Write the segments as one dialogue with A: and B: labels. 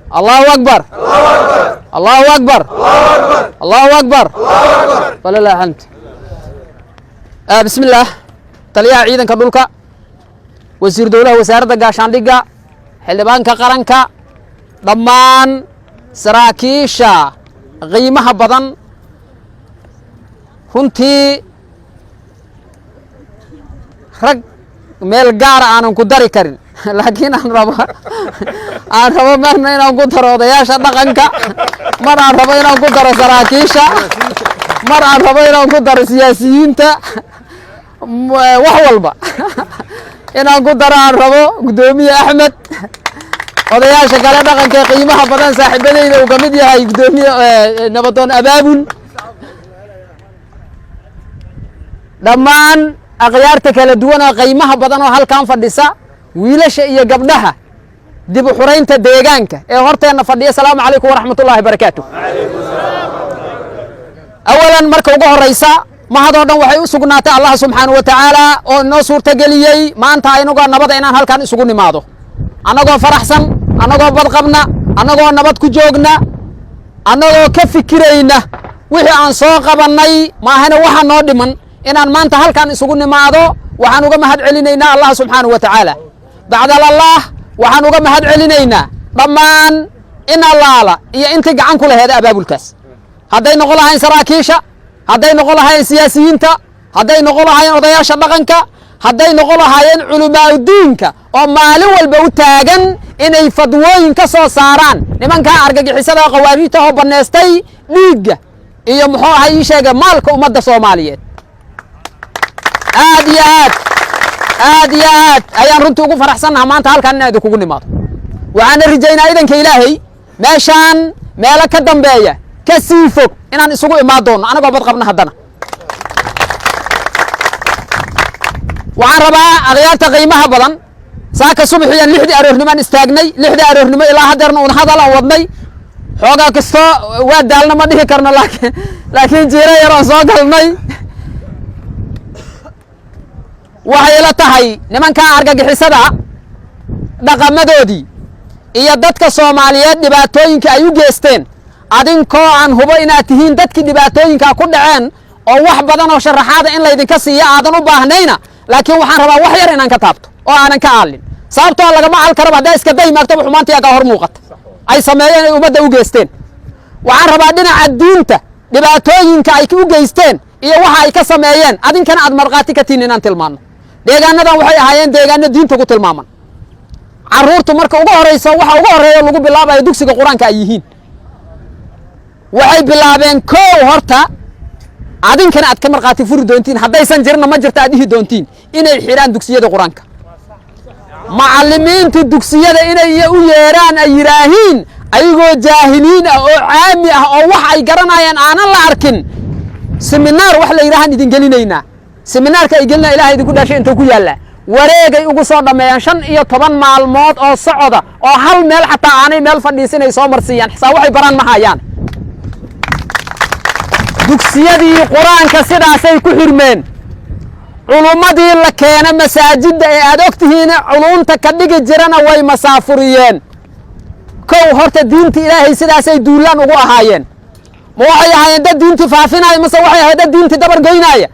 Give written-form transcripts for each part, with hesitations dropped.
A: الله أكبر الله أكبر الله أكبر فلله الحمد. بسم الله تليا عيدا كدولك وزير دولة وزارة قاشاندقة حلبانك قرنك ضمان سراكيشا قيمها بدن هنتي رق ميل قار أنا كدري كرين لكن أنا ربا مرنا إنا كدر وضياشا دقنك مر أنا ربا إنا كدر سراكيشا مر أنا ربا إنا كدر سياسيين تا وحولبا إنا كدر أنا ربا قدومي أحمد وضياشا كلا دقنك قيمها بدن صاحبين وقمدي هاي قدومي نبطون أبابل دمان أغيارتك لدونا قيمها بدن وهل كان فدسا ويلاش إيا قبلها دب حرين تديجانك إيه هرتين فدي السلام عليكم ورحمة الله وبركاته. أولا مركب الرئيسة ما هذا دون وحي سجنات الله سبحانه وتعالى والنصور تجليي ما أنت عينك نبض إن هل كان سجون ماضو أنا جو فرحسن أنا جو بدقبنا أنا جو نبض كجوجنا أنا جو كيف كرينا وحي عن ساق بناي ما هنا وحنا نادمن إن ما أنت هل كان سجون ماضو وحنا جو مهد علينا الله سبحانه وتعالى بعد الله وحنا جو مهد علينا ضمان إن الله لا هي أنت عن كل هذا أباب الكاس هذا نقول هاي سراكيشة هذا نقول هاي سياسيين تا هذا نقول هاي قضايا شبكنك هذا نقول هاي علماء الدينك ومالو البوتاجن إن يفضوين كسر صاران لمن كان أرجع حساب قواريته وبنستي ليج هي محو هاي شيء مالك ومدة صومالية آديات أيام رنتو فرح سنة ما أنت هالكان نادو كوني ماض وعن الرجال أيضا كإلهي ماشان مالك الدنباية كسيفك إن أنا سوق إمادون أنا قبض قبنا هدنا وعن ربع أغيار تقيمها بدن ساك الصبح يعني لحد أروح نمان استاجني لحد أروح نمان إلى هدرنا ونهضا لا وضني حوجا كستا ودالنا ما ده كرنا لكن جيرا يرى صاقلني waxay la tahay nimanka argagixisada dhaqamadoodii iyo dadka Soomaaliyeed dhibaatooyinka ay u geesteen adinkoo aan hubo inaad tihiin dadkii dhibaatooyinka ku dhaceen oo wax badan oo sharaxaada in la idinka siiyo aadan u baahnayna laakiin waxaan rabaa wax yar inaan ka taabto oo aanan ka aalin sababtoo lagama aal karo hadaa iska day maagto xumaantii ka hor muuqata ay sameeyeen ay umada u geesteen waxaan rabaa dhinaca diinta dhibaatooyinka ay u geesteen iyo waxa ay ka sameeyeen adinkana aad marqaati ka tihiin inaan tilmaano deegaanadan waxay ahaayeen deegaano diinta ku tilmaaman caruurtu marka ugu horeyso waxa ugu horeeyo lagu bilaabayo dugsiga quraanka ay yihiin waxay bilaabeen koow horta adinkana aad ka marqaati furi doontiin haddaysan jirna ma jirta aad dhihi doontiin inay xiraan dugsiyada quraanka macallimiinta dugsiyada inay u yeeraan ay yiraahiin ayagoo jaahiliin ah oo caami ah oo wax ay garanayaan aanan la arkin seminar wax la yiraahan idin gelinayna seminaarka ay gelina ilaahay idinku dhaashay inta ku yaala wareegay ugu soo dhameeyaan 15 maalmood oo socda oo hal meel xataa aanay meel fadhiisanay soo marsiiyaan xisaab waxay baran ma hayaan dugsiyadii quraanka sidaasay ku xirmeen culumadii la keenay masaajidda ee aad ogtihiin culumta ka dhigi jirana way masaafuriyeen kow horta diinta ilaahay sidaasay duulaan ugu ahaayeen ma waxay ahaayeen dad diinta faafinaya mise waxay ahaayeen dad diinta dabar goynaya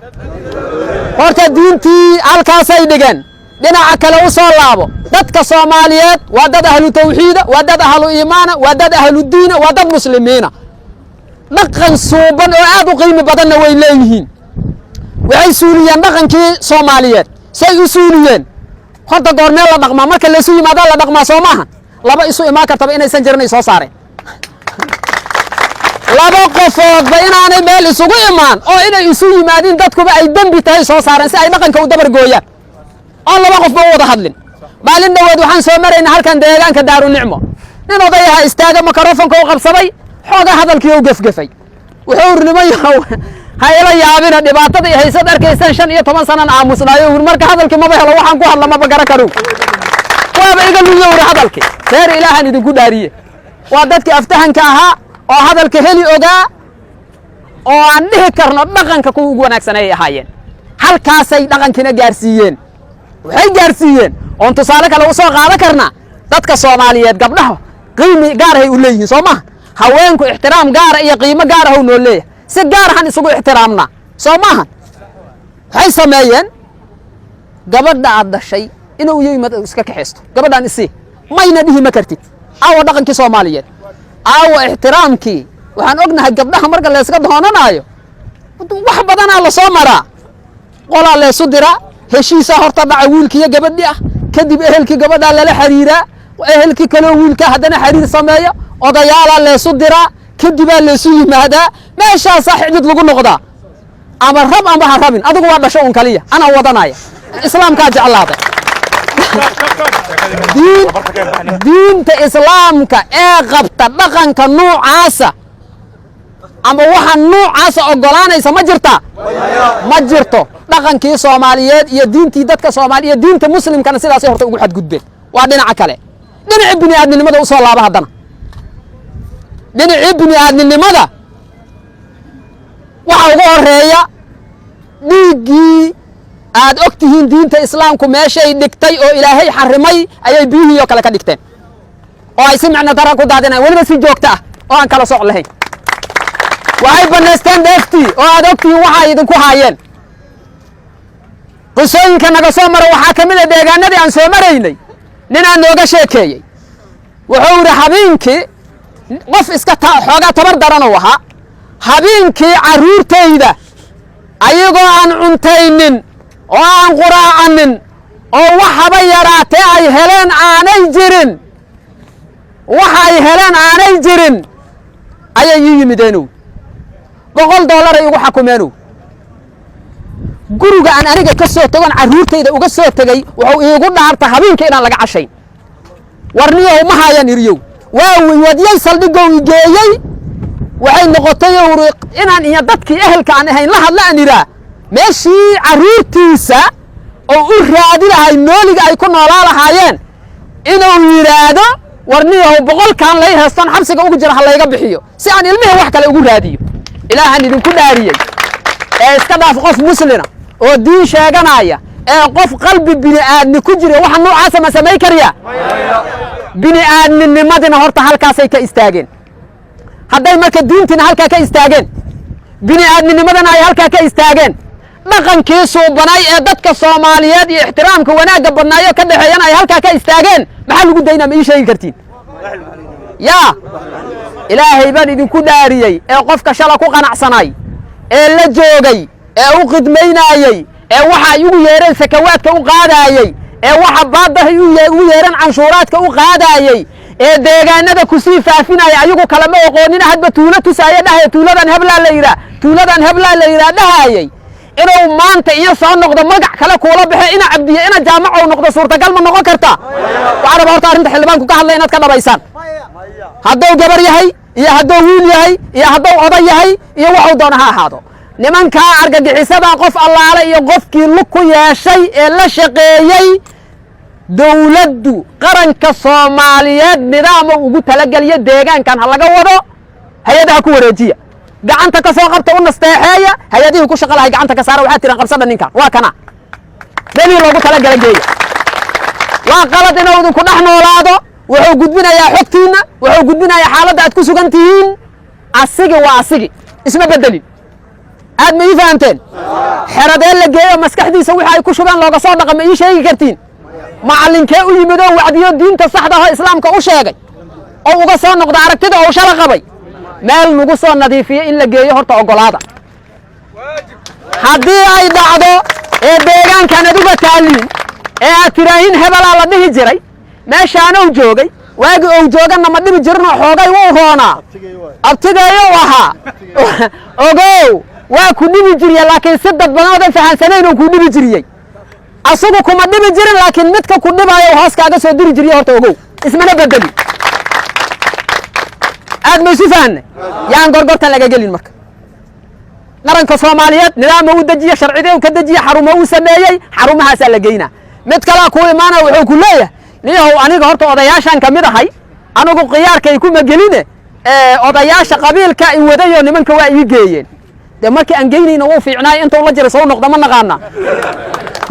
A: horta diintii halkaasay dhigeen dhinaca kale u soo laabo dadka Soomaaliyeed waa dad ahlu tawxiid waa dad ahlu iimaan waa dad ahlu diin waa dad muslimiina dhaqan suuban oo aad u qiimo badan way leeyihiin waxay suuliyeen dhaqankii Soomaaliyeed say u suuliyeen horta goormee la dhaqmaa marka la isu yimaado la dhaqmaa Soomaha laba isu imaan kartaba inaysan jirnay soo saareen laba qofood ba inaanay meel isugu imaan oo inay isu yimaadin dadkuba ay dambi tahay soo saareen si ay dhaqanka u dabar gooyaan oo laba qof ba wada hadlin maalin dhawaad waxaan soo maraynaa halkan deegaanka Daaru Nicmo nin odayaha istaaga mikrofoonka u qabsaday xooga hadalkii uu gafgafay wuxuu urniman yahay hayla yaabina dhibaatada ay haysad arkaysan 15 sano aamusnaayo marka hadalkii ma helo waxaan ku hadla ma garan karo waaba iga luuyo hadalkii reer ilaahan idinku dhaariye waa dadkii aftahanka ahaa oo hadalka heli ogaa oo aan dhihi karno dhaqanka ku ugu wanaagsan ay ahaayeen halkaasay dhaqankina gaarsiiyeen waxay gaarsiiyeen oo tusaale kale u soo qaadan karna dadka Soomaaliyeed gabdhaha qiimi gaar ah u leeyihiin Soomaa haweenku ixtiraam gaar iyo qiimo gaar ah noo leeyahay si gaar ah isugu ixtiraamna Soomaa waxay sameeyeen gabadha aad dhashay inuu yimid iska kaxeesto gabadhan isi mayna dhihi ma kartid aawa dhaqankii Soomaaliyeed aawa ixtiraamkii waxaan ognahay gabdhaha marka la iska doonanayo wax badan la soo maraa qola la isu dira heshiisa horta dhaca wiilkiyo gabadhii ah kadib ehelkii gabadha la xiriira ehelkii kale wiilka hadana xiriir sameeyo odayaala la isu dira kadib la isu yimaada meesha saaxiibid lagu noqdaa ama rab ama harabin adigu waa dhasho un kaliya ana wadanaya islaamka jeclaaday diinta islaamka ee qabta dhaqanka noocaasa ama waxa noocaasa ogolaanaysa ma jirta ma jirto dhaqankii Soomaaliyeed iyo diintii dadka Soomaaliyeed diinta muslimkana sidaas horta ugu xadgudbeen waa dhinaca kale dhinaca bini'aadnimada u soo laaba hadana dhinaca bini'aadnimada waxa ugu horeeya dhiigii aad ogtihiin diinta islaamku meeshay dhigtay oo ilaahay xarimay ayay biihiyo kale ka dhigteen oo ay si macna daran ku daadinayaan waliba si joogta ah oo aan kala sooc lahayn waxay baneysteen dheeftii oo aad ogtihiin waxa idinku haayeen qisooyinka naga soo mara waxaa ka mid ah deegaanadii aan soo maraynay nin aan nooga sheekeeyey wuxuu yidhi habeenkii qof iska xoogaa tabar daran oo ahaa habeenkii carruurtayda ayagoo aan cuntaynin oo aan quraacanin oo waxaba yaraatee ay heleen aanay jirin waxa ay heleen aanay jirin ayay ii yimideenow $100 ay ugu xakumeenow guriga aan aniga ka soo tagon carruurtayda uga soo tagay wuxuu iigu dhaarta habeenkii inaan laga cashayn warniyow ma hayan iriyow waa wadiyay saldhigow igeeyey waxay noqotay inaan iyo dadkii ehelka aan ahayn la hadla aan iraa meeshii carruurtiisa oo u raadi lahay nooliga ay ku noolaa lahaayeen inuu yidhaahdo warniyow 100kan lay haystaan xabsiga ugu jira ha layga bixiyo si aan ilmihii wax kale ugu raadiyo ilaahan idinku dhaariyey ee iska dhaaf qof muslina oo diin sheeganaya ee qof qalbi bini'aadmi ku jira waxa noocaas ma sameey kariya bini'aadnimadina horta halkaasay ka istaageen hadday marka diintina halkaa ka istaageen bini'aadnimadana ay halkaa ka istaageen dhaqankii suubanay ee dadka Soomaaliyeed iyo ixtiraamka wanaagga badnaayo ka dhaxeeyana ay halkaa ka istaageen maxaa lagu daynaa ma ii sheegi kartiin yaa ilaahay baan idinku dhaariyey ee qofka shala ku qanacsanay ee la joogay ee u qidmaynayay ee waxa ay ugu yeereen sakawaadka u qaadayay ee waxa baadahay ugu yeereen canshuuraadka u qaadayay ee deegaanada ku sii faafinaya ayagu kala ma aqoonina hadba tuulo tusaaye dhahay tuuladan hebla la yira dhahayay inuu maanta iyo soo noqdo magac kale kula baxay ina cabdiye ina jaamac oo noqdo suurtagal ma noqon karta waxa horta arrinta xildhibaanku ka hadlay inaad ka dhabaysaan hadduu gabar yahay iyo hadduu wiil yahay iyo hadduu oday yahay iyo wuxuu doona ha ahaado nimanka argagixisada qof allaale iyo qofkii lug ku yeeshay ee la shaqeeyay dawladdu qaranka Soomaaliyeed nidaam ugu talagalay deegaankan ha laga wado hay'adaha ku wareejiya gacanta ka soo qabta u nasteexeeya hay'adihi ku shaqalahay gacanta ka saara waxa tiran qabsada ninkan waa kana daliil loogu talagalay geeya waa qalad inuu ku dhaxnoolaado wuxuu gudbinayaa xogtiina wuxuu gudbinayaa xaaladda aad ku sugan tihiin asigi waa asigi isma bedelin aad ma fahanteen xeradeen la geeyo maskaxdiisa waxa ay ku shubaan looga soo dhaqmo ii sheegi kartiin macallinkee u yimid oo wacdiyo diinta saxda ah islaamka u sheegay oo uga soo noqdo aragtida oo shala qabay meel nagu soo nadiifiyo in la geeyo horta ogolaada haddii ay dhacdo ee deegaankan aduga taaliin ee aad tiraahin hebelaa la dhihi jiray meeshaan uu joogay waagi uu joogana ma dhibi jirno xoogay wuu roonaa abtigeeyo ahaa ogow waa ku dhibi jiriyay laakiin si dad badan oo fahansaneen uu ku dhibi jiriyay asagu kuma dhibi jirin laakiin midka ku dhibayo hoos kaaga soo diri jiriyay horta ogow ismana bedeli aad ma si fahanay yaan gorgortan laga gelin marka qaranka Soomaaliyeed nidaam uu dajiyo sharciyeed ka dajiyo xarumo uu sameeyay xarumahaas la geeyna mid kala ku imaana wuxuu ku leeyahay niyahow aniga horta odayaashan kamid ahay anigu qiyaarkay kuma geline odayaasha qabiilka ay wadayo nimanka waa ii geeyeen de markii aan geynayna wuu fiicnaay inta uu la jiray soo noqdo ma naqaana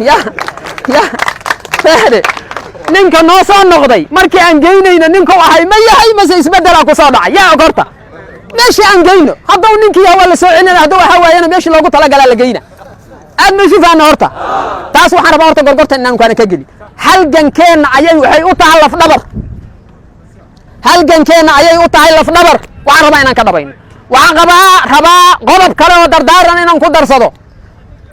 A: ya fahde ninka noo soo noqday markii aan geynayno ninka ahay ma yahay mase isbedelaa ku soo dhacay yaa ogorta meeshii aan geyno hadduu ninkii waa la soo celinaya hadduu waxa waayana meeshii loogu talagalaa la geyna aad ma shifaana horta taas waxaan rabaa horta gorgorta inaan kaana ka geli halgankeenna ayay waxay u tahay lafdhabar halgankeenna ayay u tahay lafdhabar waxaan rabaa inaan ka dhabayno waxaan rabaa qodob kale oo dardaaran inaan ku darsado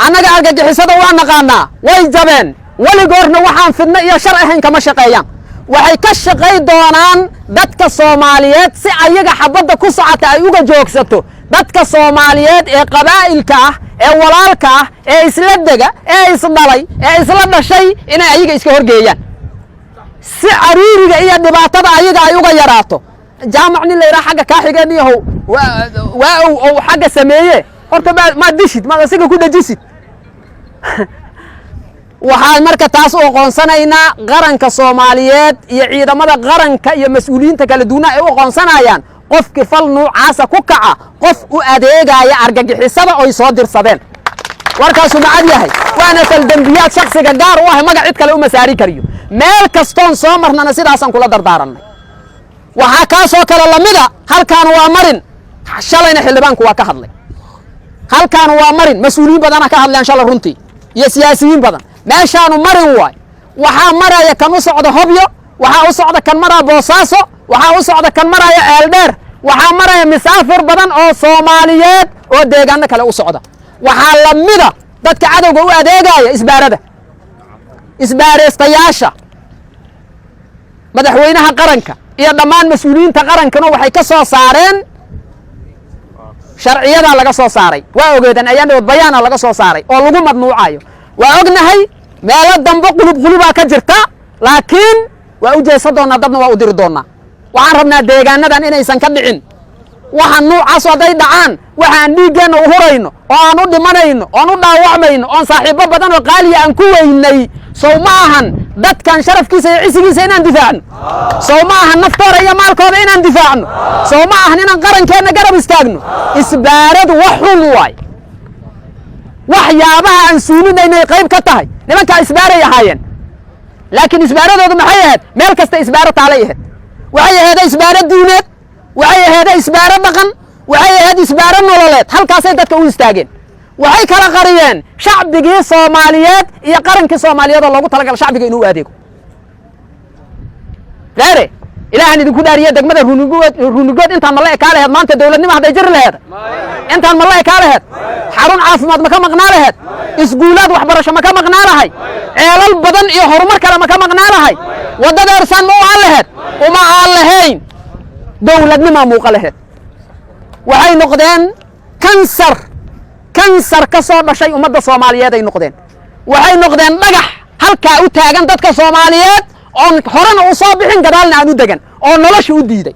A: annaga argagixisada waa naqaanaa way jabeen weligoorna waxaan fidno iyo shar ahayn kama shaqeeyaan waxay ka shaqay doonaan dadka Soomaaliyeed si ayaga xabadda ku socota ay uga joogsato dadka Soomaaliyeed ee qabaa'ilka ah ee walaalka ah ee isla dega ee isdhalay ee isla dhashay inay ayaga iska horgeeyaan si cariiriga iyo dhibaatada ayaga ay uga yaraato jaamacni la yiraahdo xagga ka xigeenayo waa oo xagga sameeye horta ma dishid ma asiga ku dhajisid waxaan marka taas u aqoonsanaynaa qaranka Soomaaliyeed iyo ciidamada qaranka iyo mas'uuliyiinta kala duwan ay u aqoonsanayaan qofkii fal noocaas ku kaca qof u adeegaya argagixisada oo soo dirsadeen warkaas uu macad yahay waana fal dambiyaad shakhsiga gaar u ah magac cid kale uma saari kariyo meel kastoon soo marnana sidaasan kula dardaaranay waxa ka soo kala lamida halkaan waa marin shalayna xildhibaanku waa ka hadlay halkaan waa marin mas'uuliyiin badan ka hadlayaan shalay runtii iyo siyaasiyiin badan meeshaanu marin waay waxaa maraya kan u socda Hobyo waxaa u socda kan maraya Boosaaso waxaa u socda kan maraya Eeldheer waxaa maraya misaafir badan oo Soomaaliyeed oo deegaano kale u socda waxaa lamida dadka cadawga u adeegaya isbaareestayaasha madaxweynaha qaranka iyo dhammaan mas'uuliyiinta qarankana waxay ka soo saareen sharciyada laga soo saaray waa ogeedan ayaan bayaana laga soo saaray oo lagu madnuucayo waa ognahay meelo dambe qulub ka jirta laakiin waa u jeesan doonaa dadna waa u diri doonaa waxaan rabnaa deegaanadan inaysan ka dhicin waxaan noocaas haday dhacaan waxaan dhiiggeena u hurayno oo aan u dhimanayno oo aan u dhaawacmayno oo saaxiibo badan oo qaali aan ku weynay soo ma ahan dadkan sharafkiisa iyo cisigiisa inaan difaacno soo ma ahan naftooda iyo maalkooda inaan difaacno soo ma ahan inaan qarankeena garab istaagno isbaaradu wax xun waay waxyaabaha aan suulinaynay qayb ka tahay nimanka isbaaray ahaayeen laakiin isbaaradoodu maxay ahayd meel kasta isbaaro taalay ahayd waxay ahayd isbaaro diineed waxay ahayd isbaaro dhaqan waxay ahayd isbaaro nololeed halkaasay dadka u istaageen waxay kala qariyeen shacbigii Soomaaliyeed iyo qarankii Soomaaliyeed oo loogu talagalay shacbiga inuu adeego gaare ilaahan idinku dhaariye degmada runugood intaan ma la eka lahayd maanta dawladnimo haday jir lahayd intaan ma la eka lahayd xarun caafimaad ma ka maqnaa lahayd iskuulaad waxbarasho ma ka maqnaa lahay ceelal badan iyo horumar kale ma ka maqnaa lahay wadada arsan ma aan lahayd uma aan lahayn dawladnimo muuqa lahayd waxay noqdeen kansar ka soo dhashay ummadda Soomaaliyeed ay noqdeen waxay noqdeen dhagax halka u taagan dadka Soomaaliyeed oo horena u soo bixin gadaalna aan u degan oo nolosha u diiday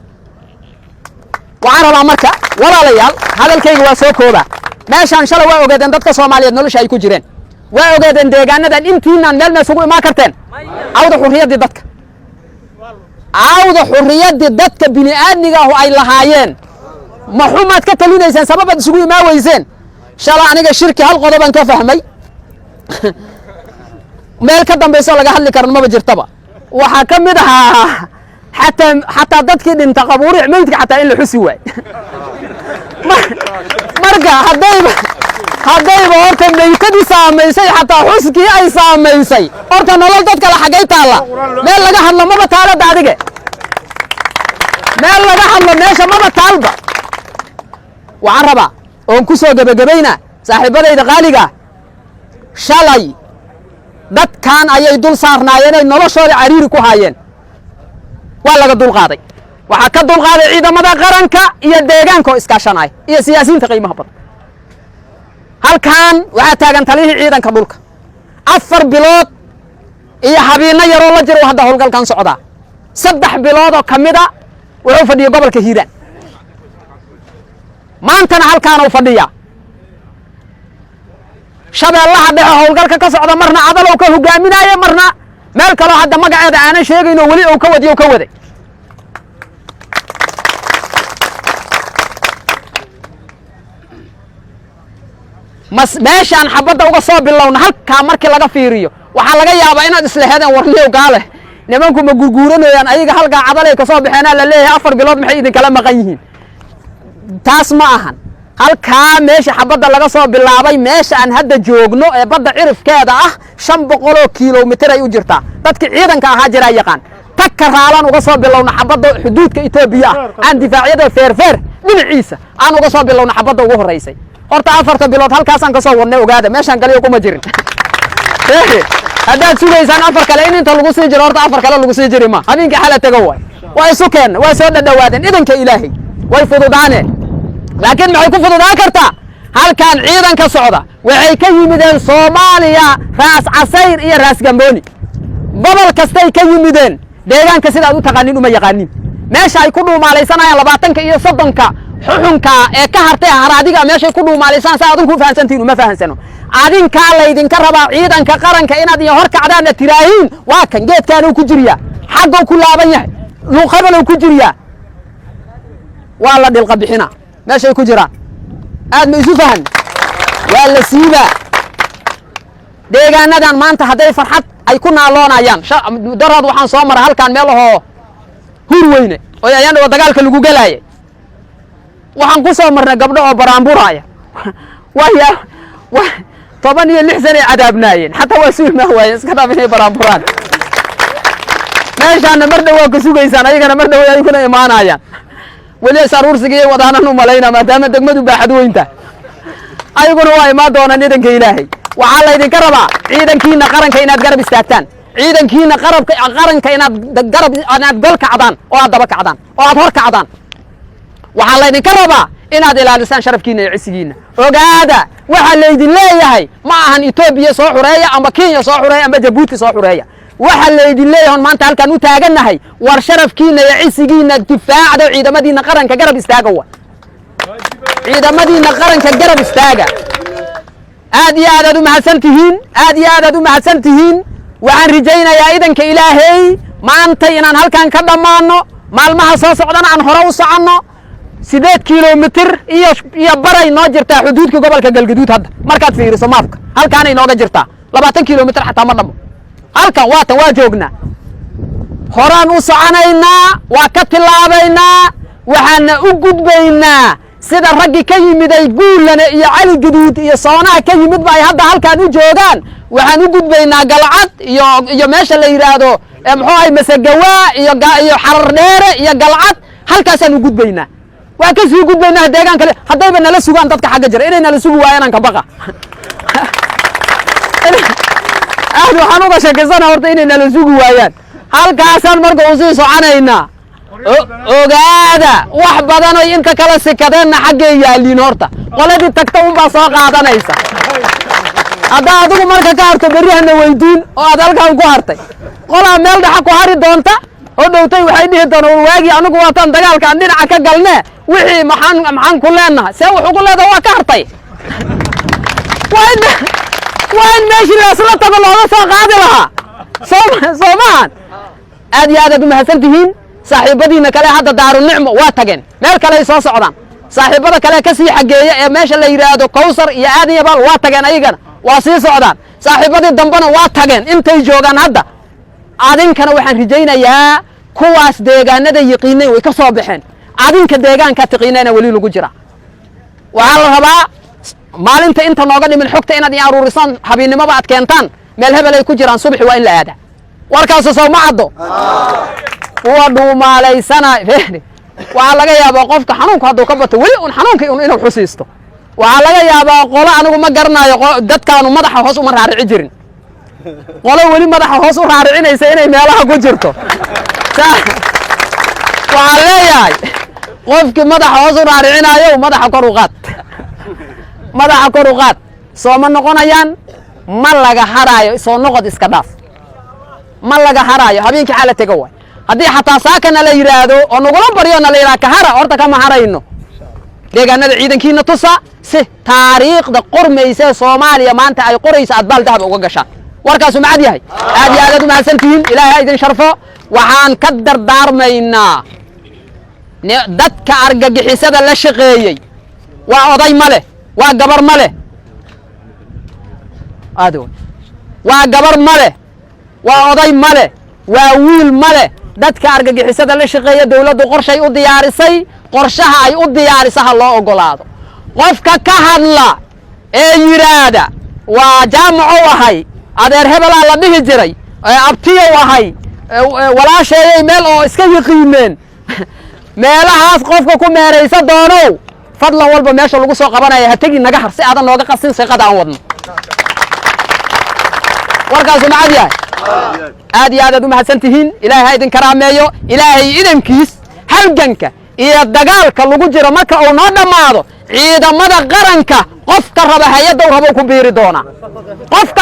A: waxaan rabaa marka walaalayaal hadalkayga waa soo kooba meeshaan shalay waa ogaadeen dadka Soomaaliyeed nolosha ay ku jireen waa ogaadeen deegaanadan intiinaan meel meesugu imaan karteen awda xurriyadii dadka bini'aadmiga ah ay lahaayeen ma xumaad ka talinaysaan sababad isugu imaan weyseen shalay aniga shirki hal qodob aan ka fahmay meel ka dambayso laga hadli karin ma jirtaba waxa kamid ah hatta dadkii dhinta qabuuric meydka hatta in la xusi waay marka hadayba horta meydkadii saameysay hatta xuskii ay saameysay horta nolol dadka la xagay taala meel laga hadlo ma taala daadiga meel laga hadlo meesha ma taalba waxaan rabaa oo ku soo gabagabayna saaxiibadayda qaaliga shalay dadkan ayay dul saarnaayeen ay noloshooda cariiri ku haayeen waa laga dul qaaday waxa ka dul qaaday ciidamada qaranka iyo deegaanka oo iskaashanay iyo siyaasiyiinta qiimaha badan halkan waxa taagan taliyihii ciidanka dhulka 4 bilood iyo habeena yar oo la jiro hadda howlgalkan socda 3 bilood oo kamida wuxuu fadhiyay gobolka Hiiraan maantana halkaan uu fadhiya shabeellaha dhexe howlgalka ka socda marna cadal uu ka hogaaminayo marna meel kale hadda magaceeda aan sheegayno wali uu ka waday meeshaan xabadda uga soo bilowna halkaa markii laga fiiriyo waxaa laga yaabaa inaad isla heedeen warniyow gaale nimanku ma gurguuranayaan ayaga halkaa cadalay ka soo baxeenaa la leeyahay 4 bilood maxay idin kala maqan yihiin taas ma ahan halkaa meesha xabadda laga soo bilaabay meesha aan hadda joogno ee badda cirifkeeda ah 500 kiiloomitir ay u jirtaa dadkii ciidanka ahaa jiraa yaqaan takka raalan uga soo bilowna xabadda xuduudka Itoobiya aan difaacyada feerfeer dhinaciisa aan uga soo bilowna xabadda ugu horeysay horta 4 bilood halkaasaan ka soo wadnay ogaada meeshaan kaliya kuma jirin haddaad sugaysaan 4 kale in inta lagu sii jiro horta 4 kale lagu sii jiri ma habeenkii xala tago way isu keen way soo dhadhawaadeen idanka ilaahay way fududaaneen laakiin maxay ku fududaan kartaa halkan ciidanka socda waxay ka yimideen Soomaaliya raas casayr iyo raas gambooni gobol kastay ka yimideen deegaanka sida aad u taqaanin uma yaqaanin meesha ay ku dhuumaalaysanayaan 20 iyo 30 xuxunka ee ka hartay haraadiga meesha ay ku dhuumaalaysan saa adinku fahansantiin uma fahansano adinka la idinka rabaa ciidanka qaranka inaad iyo hor kacdaan tiraahiin waa kan geedkaan uu ku jiriya xaq uu ku laaban yahay luqabal uu ku jiriya waa la dhilqa bixina meesha ay ku jiraan aad ma isu fahan waa la siiba deegaanadan maanta haday farxad ay ku naaloonayaan darad waxaan soo maray halkan meel oo hur weyne oo ayaan dagaalka lagu galaayay waxaan ku soo marnay gabdho oo baraanburaya waya 16 sano cadaabnaayeen hatta waa suulma waayeen iska dhaafay baraanburaan meeshaan mar dhaw ka sugaysaan ayagana mar dhaw ay kuna imaanayaan wali saruursigii wadaananu malayna maadaama degmadu baaxad weynta ayaguna waa imaan doonaan idanka ilaahay waxa la idinka rabaa ciidankiina qaranka inaad garab istaagtaan ciidankiina qaranka inaad gol kacdaan oo aad daba kacdaan oo aad hor kacdaan waxa la idinka rabaa inaad ilaalisaan sharafkiina iyo cisigiina ogaada waxa la idin leeyahay ma ahan Itoobiya soo xureeya ama Kenya soo xureeya ama Djibouti soo xureeya waxa la idin leeyahay maanta halkan u taaganahay war sharafkiina iyo cisigiina difaacda ciidamadiina qaranka garab istaaga ciidamadiina qaranka garab istaaga aad iyo aad u mahadsantihiin waxaan rajaynayaa idanka ilaahay maanta inaan halkan ka dhamaano maalmaha soo socdana aan hore u socono 8 kiiloomitir iyo baray noo jirtaa xuduudka gobolka Galgaduud hadda markaad fiiriso maafka halkaan ay nooga jirtaa 20 kiiloomitir xataa ma dhamo halkan waa joognaa horaan u soconaynaa waa ka tilaabaynaa waxaana u gudbaynaa sida raggi ka yimiday guulana iyo cali gaduud iyo soonaha ka yimid bay hadda halkaan u joogaan waxaan u gudbaynaa galcad iyo meesha la yiraahdo muxuu ay masagawa iyo xarar dheere iyo galcad halkaasaan u gudbaynaa waa ka sii gudbaynaa deegaan kale hadayba nala sugaan dadka xagga jira inay nala sugu waayaan ka baqa aad waxaan uga sheekaysana horta inay nala sugu waayaan halkaasaan marka u sii soconaynaa ogaada wax badan oo inta kala sikadeenna xaggee yaaliin horta qoladii tagta un baa soo qaadanaysa hadda adigu marka ka harto berihana weydiin oo aad halkaan ku hartay qolaa meel dhaxa ku hari doonta oo dhowtay waxay dhihi doonaan waagi anigu waatan dagaalkaan dhinaca ka galnee wixii maxaan ku leenahay see wuxuu ku leedahay waa ka hartay waa in meeshii laisla tago looga soo qaadi lahaa soomahan aad iyo aad u mahadsantihiin saaxiibadiina kale hadda daarunicmo waa tageen meel kale ay soo socdaan saaxiibada kale ka sii xageeya ee meesha la yiraahdo Kowsar iyo Aadan Yabaal waa tageen ayagana waa sii socdaan saaxiibadii dambana waa tageen intay joogaan hadda adinkana waxaan rajaynayaa kuwaas deegaanada yaqiinay way ka soo baxeen adinka deegaanka taqiinayna wali lagu jira waxa la rabaa maalinta inta nooga dhimin xogta inaad aruurisan habeenimada aad keentaan meel hebel ay ku jiraan subaxi waa in la aada warkaas soo ma caddo kuwa dhuumaalaysanaa waxaa laga yaabaa qofka xanuunku hadduu ka bato weli un xanuunka inuu xusiisto waxaa laga yaabaa qolo anigu ma garanayo dadkaanu madaxa hoos uma raarici jirin qolo weli madaxa hoos u raaricinaysa inay meelaha ku jirto waxaa leeyahay qofkii madaxa hoos u raaricinayo madaxa kor u qaad soo ma noqonayaan ma laga haraayo soo noqod iska dhaaf ma laga haraayo habeenkii xala tago way haddii xataa saakana la yiraahdo oo nagula baryo na la yiraahdo ka hara horta kama harayno deegaanada ciidankiina tusa si taariikhda qormaysa Soomaaliya maanta ay qorayso adbaal dahab uga gashaan warkaas ma cad yahay aad iyo aad u mahadsantihiin ilaahay idin sharfo waxaan ka dardaarmaynaa dadka argagixisada la shaqeeyay waa oday male waa gabar male waa gabar male waa oday male وويل ماله dadka argagixisada la shaqeeya dawladdu qorshay u diyaarisay qorshaha ay u diyaarisaha loo ogolaado qofka ka hadla ee yiraahda waa jaamaco wahay adeer hebel la dhihi jiray abtiyo wahay walaasheeyay meel oo iska yaqiineen meelahaas qofka ku meeraysa doono fadlan walba meesha lagu soo qabanaya ha tagi naga har si aadan nooga qasin shaqada aan wadno warkaas ma caadi aad iyo aad u mahadsantihiin ilaahay idin karaameeyo ilaahay idinkiis halganka iyo dagaalka lagu jiro marka uu noo dhamaado ciidamada qaranka qofka raba hay'adda rabo ku biiri doona qofka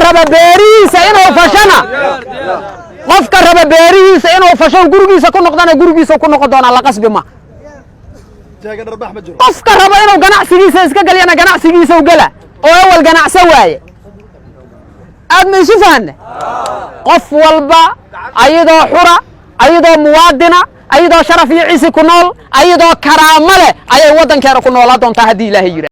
A: raba beeriisa inuu fashana qofka raba beeriisa inuu fasho gurigiisa ku noqdana gurigiisa ku noqon doona la qasbi ma qofka raba inuu ganacsigiisa iska galiyana ganacsigiisa u gala oo awal ganacsi waaye aad ma isu fahanne qof walba ayadoo xura ayadoo muwaadina ayadoo sharaf iyo ciisi ku nool ayadoo karaamo leh ayay waddankeena ku noolaa doontaa haddii ilaahay yiraahdo